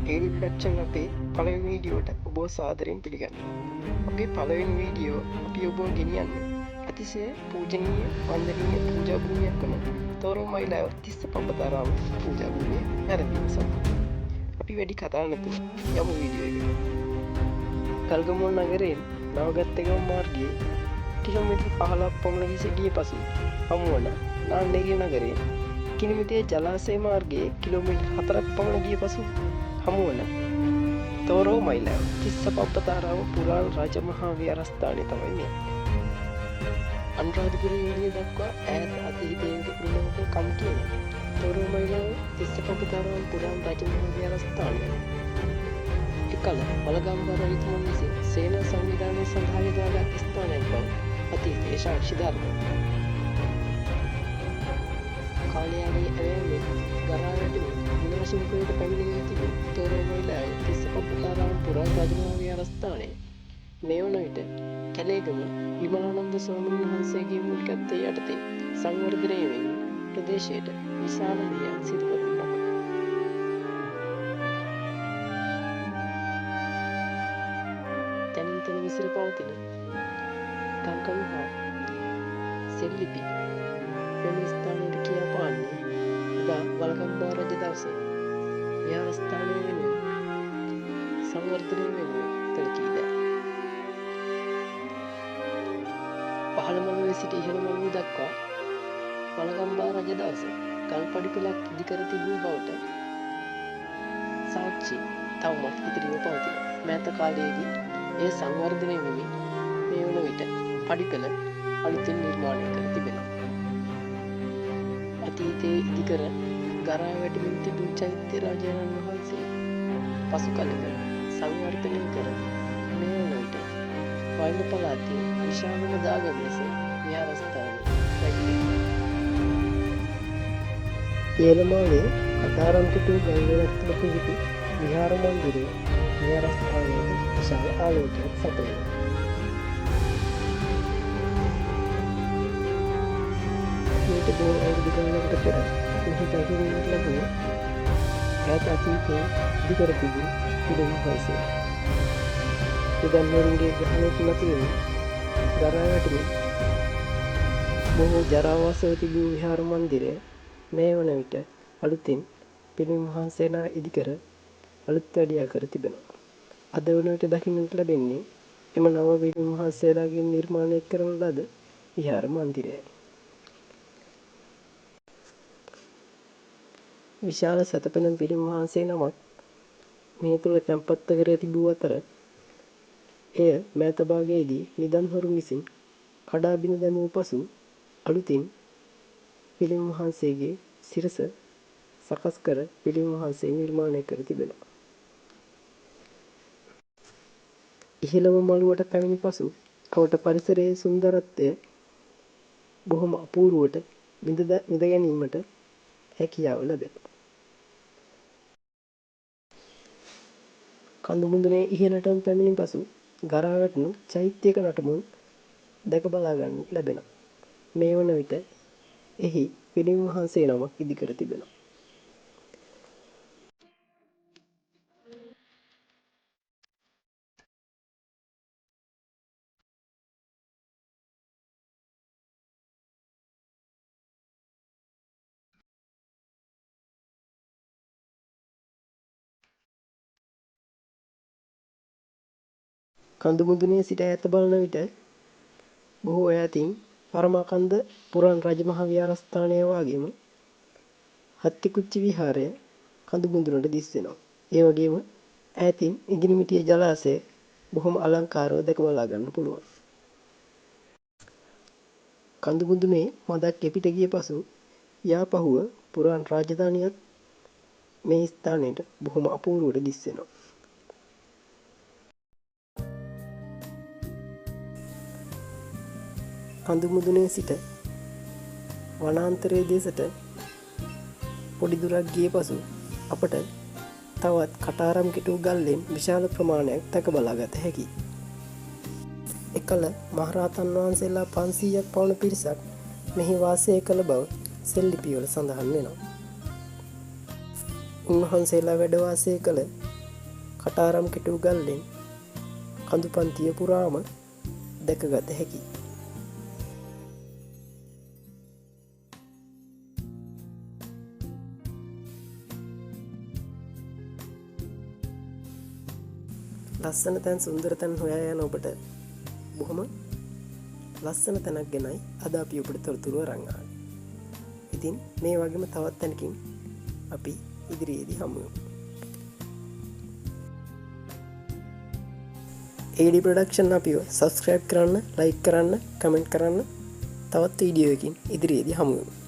ඒඩක්ෂන් අපේ පළවෙනි වීඩියෝට ඔබ සාදරයෙන් පිළිගන්න. අපේ පළවෙනි වීඩියෝ අපි ඔබ ගෙනියන්නේ අතිශය පූජනීය වන්දනීය පූජා භූමියක් වන තෝරෝමයිලාව තිස්ස පබ්බතාරාම පූජා භූමිය නැරඹීම සඳහා අපි වැඩි කතා නැතුව යමු වීඩියෝ එකට. කල්ගමුව නගරයෙන් නවගත්තගම මාර්ගයේ කිලෝමීටර් 15ක් පමණ වී සිටිය පසු හමුවන නාන්නේරිය නගරයේ කිනිමිතිය ජලාශය මාර්ගයේ කිලෝමීටර් 4ක් පමණ ගිය පසු හමුවන තෝරෝ මයිලාව තිස්ස පබ්බතාරාම පුරාණ රාජ මහා විහාරස්ථානය තමයි මේ. අනුරාධපුර යුගය දක්වා ඈත අතීතයට පුරවපු කම් කියන තෝරෝ මයිලාව තිස්ස පබ්බතාරාම පුරාණ රාජ මහා විහාරස්ථානය එකල වළගම්බා රජතුමන් විසින් සේනා සංවිධානය සඳහා යොදාගත් ස්ථානයක් බව අතීතයේ සාක්ෂි දරනවා. කාලයාගේ ඇවෑමෙන් ගරා වැටෙමින් විනාශනිකයට පැමිණෙමින් තිබූ තෝරෝ මයිලාව තිස්ස පබ්බතාරාම පුරාණ රාජ මහා විහාරස්ථානය මේ වන විට කැලේගම විමලානන්ද ස්වාමීන් වහන්සේගේ මූලිකත්වය යටතේ සංවර්ධනය වෙමින් ප්‍රදේශයට විශාල දෙයක් සිදු කරනු ලබයි. තැනින් තැන විසිර පවතින කංකණු හා සෙල්ලිපි මෙම ස්ථානයට කියා පාන්නේ එදා වළගම්බා රජ දවසේ විහාරස්ථානය වෙනුවෙන් සංවර්ධනය වෙනුවෙන් පැවති දෑ. පහළ මළුවේ සිට ඉහළ මළුව දක්වා වළගම්බා රජ දවස ගල්පඩි පෙළක් ඉදිකර තිබූ බවට සාක්ෂි තවමත් ඉදිරිව පවතින. මෑත කාලයේදී එය සංවර්ධනය වෙමින් මේ වන විට පඩිපෙළ අලුතින් නිර්මාණය කර තිබෙනවා. අතීතයේ ඉදිකර ගරා වැටෙමින් තිබූ චෛත්‍ය රාජාණන් වහන්සේ පසු කලක සංවර්ධනය කර මේ වන විට වයින පළාතේ විශාලම දාගම ලෙස විහාරස්ථානය රැගෙන ඒලමාවේ කතාරම්කිටු ගල්වැලක් තුළ පිහිටි විහාර මන්දිරය විහාරස්ථානයට විශාල ආලෝකයක් සපයනවා. මේට බොහෝ අවුරුදු ගණනකට පෙර මෙහි පැතිරීමට ලැබුණ ඈත අතීතයේ ඉදිකර තිබූ පිළිම වහන්සේ යුදන්වරුන්ගේ ග්‍රහණයට මතුවෙමින් ගරා වැටෙමින් බොහෝ ජරාවාසව තිබූ විහාර මන්දිරය මේ වන විට අලුතින් පිළිම වහන්සේලා ඉදිකර අලුත් වැඩියා කර තිබෙනවා. අද වන විට දකින්නට ලැබෙන්නේ එම නව පිළිම වහන්සේලාගෙන් නිර්මාණය කරන ලද විහාර මන්දිරයයි. විශාල සැතපෙන පිළිම වහන්සේ නමක් මේ තුළ තැන්පත් කර තිබූ අතර එය මෑත භාගයේදී නිදන්වරුන් විසින් කඩා බිඳ දැමූ පසු අලුතින් පිළිම වහන්සේගේ සිරස සකස් කර පිළිම වහන්සේ නිර්මාණය කර තිබෙනවා. ඉහළම මළුවට පැමිණි පසු අවට පරිසරයේ සුන්දරත්වය බොහොම අපූර්වට විඳ ගැනීමට හැකියාව ලැබෙනවා. කඳු මුදුනේ ඉහළටම පැමිණි පසු ගරා වැටුණු චෛත්‍යයක නටමුන් දැක බලා ගන්න ලැබෙනවා. මේ වන විට එහි පිළිම වහන්සේ නමක් ඉදිකර තිබෙනවා. කඳු මුදුනේ සිට ඈත බලන විට බොහෝ ඈතින් පරමාකන්ද පුරාණ රජමහා විහාරස්ථානය වගේම හත්තිකුච්චි විහාරය කඳු මුදුනට දිස්වෙනවා. ඒ වගේම ඈතින් ඉගිනිමිටිය ජලාශය බොහොම අලංකාරව දැක බලා ගන්න පුළුවන්. කඳු මුදුනේ මදක් එපිට ගිය පසු යාපහුව පුරාණ රාජධානියත් මේ ස්ථානයට බොහොම අපූර්වට දිස්වෙනවා. කඳු මුදුනේ සිට වනාන්තරයේ දෙසට පොඩි දුරක් ගිය පසු අපට තවත් කටාරම් කිටු ගල්ලෙන් විශාල ප්‍රමාණයක් දැක බලාගත හැකියි. එකල මහරහතන් වහන්සේලා 500ක් පමණ පිරිසක් මෙහි වාසය කළ බව සෙල්ලිපිවල සඳහන් වෙනවා. උන්වහන්සේලා වැඩ වාසය කළ කටාරම් කෙටු ගල්ලෙන් කඳු පන්තිය පුරාම දැකගත හැකි. ලස්සන තැන් සුන්දර තැන් හොයා යන ඔබට බොහොම ලස්සන තැනක් ගැනයි අද අපි ඔබට තොරතුරු අරන් ආවේ. ඉතින් මේ වගේම තවත් තැනකින් අපි ඉදිරියේදී හමු වෙමු. AD ප්‍රොඩක්ෂන් අපිව සබස්ක්‍රයිබ් කරන්න, ලයික් කරන්න, කමෙන්ට් කරන්න. තවත් වීඩියෝ එකකින් ඉදිරියේදී හමු වෙමු.